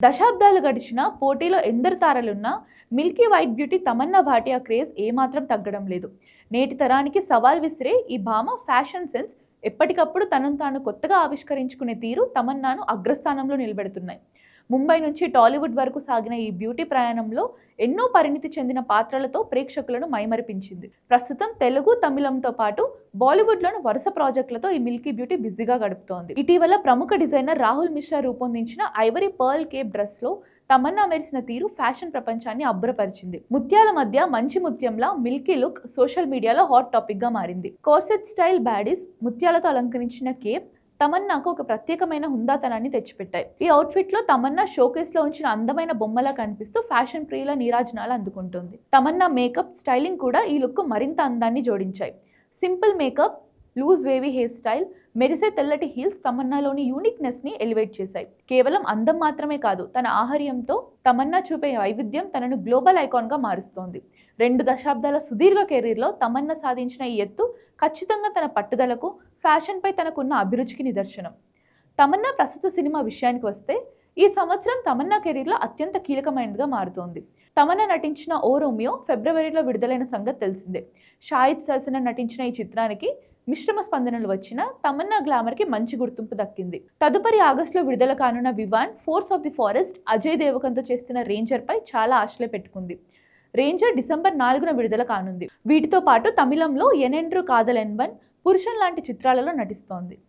దశాబ్దాలు గడిచినా పోటీలో ఎందరు తారలున్నా milky white beauty Tamannaah Bhatia craze ఏమాత్రం తగ్గడం లేదు. నేటి తరానికి సవాల్ విసిరే ఈ భామ ఫ్యాషన్ సెన్స్, ఎప్పటికప్పుడు తనను తాను కొత్తగా ఆవిష్కరించుకునే తీరు తమన్నాను అగ్రస్థానంలో నిలబెడుతున్నాయి. ముంబై నుంచి టాలీవుడ్ వరకు సాగిన ఈ బ్యూటీ ప్రయాణంలో ఎన్నో పరిణితి చెందిన పాత్రలతో ప్రేక్షకులను మైమరిపించింది. ప్రస్తుతం తెలుగు, తమిళంతో పాటు బాలీవుడ్లోని వరుస ప్రాజెక్టులతో ఈ మిల్కీ బ్యూటీ బిజీగా గడుపుతోంది. ఇటీవల ప్రముఖ డిజైనర్ రాహుల్ మిశ్రా రూపొందించిన ఐవరీ పర్ల్ కేప్ డ్రెస్ లో తమన్నా మెరిసిన తీరు ఫ్యాషన్ ప్రపంచాన్ని అబ్బురపరిచింది. ముత్యాల మధ్య మంచి ముత్యంలా మిల్కీ లుక్ సోషల్ మీడియాలో హాట్ టాపిక్ గా మారింది. కోర్సెట్ స్టైల్ బ్యాడీస్, ముత్యాలతో అలంకరించిన కేప్ తమన్నాకు ఒక ప్రత్యేకమైన హుందాతనాన్ని తెచ్చిపెట్టాయి. ఈ అవుట్ఫిట్ లో తమన్నా షోకేస్ లో ఉంచిన అందమైన బొమ్మలా కనిపిస్తూ ఫ్యాషన్ ప్రియుల నీరాజనాలు అందుకుంటుంది. తమన్నా మేకప్, స్టైలింగ్ కూడా ఈ లుక్ మరింత అందాన్ని జోడించాయి. Simple makeup, loose wavy hair style, మెరిసే తెల్లటి హీల్స్ తమన్నాలోని యూనిక్నెస్ ని ఎలివేట్ చేశాయి. కేవలం అందం మాత్రమే కాదు, తన ఆహార్యంతో తమన్నా చూపే వైవిధ్యం తనను గ్లోబల్ ఐకాన్ గా మారుస్తోంది. 2 దశాబ్దాల సుదీర్ఘ కెరీర్లో తమన్నా సాధించిన ఈ ఎత్తు ఖచ్చితంగా తన పట్టుదలకు, ఫ్యాషన్ పై తనకున్న అభిరుచికి నిదర్శనం. తమన్నా ప్రస్తుత సినిమా విషయానికి వస్తే, ఈ సంవత్సరం తమన్నా కెరీర్లో అత్యంత కీలకమైనదిగా మారుతోంది. తమన్నా నటించిన ఓ రోమియో ఫిబ్రవరిలో విడుదలైన సంగతి తెలిసిందే. షాహిద్ సరసన నటించిన ఈ చిత్రానికి మిశ్రమ స్పందనలు వచ్చినా తమన్నా గ్లామర్కి మంచి గుర్తింపు దక్కింది. తదుపరి ఆగస్టులో విడుదల కానున్న Vvan, force of the forest, Ajay దేవగన్తో చేస్తున్న రేంజర్ పై చాలా ఆశలే పెట్టుకుంది. రేంజర్ డిసెంబర్ 4న విడుదల కానుంది. వీటితో పాటు తమిళంలో ఎనెండ్రు కాదల్ ఎన్బన్, పురుషన్ లాంటి చిత్రాలలో నటిస్తోంది.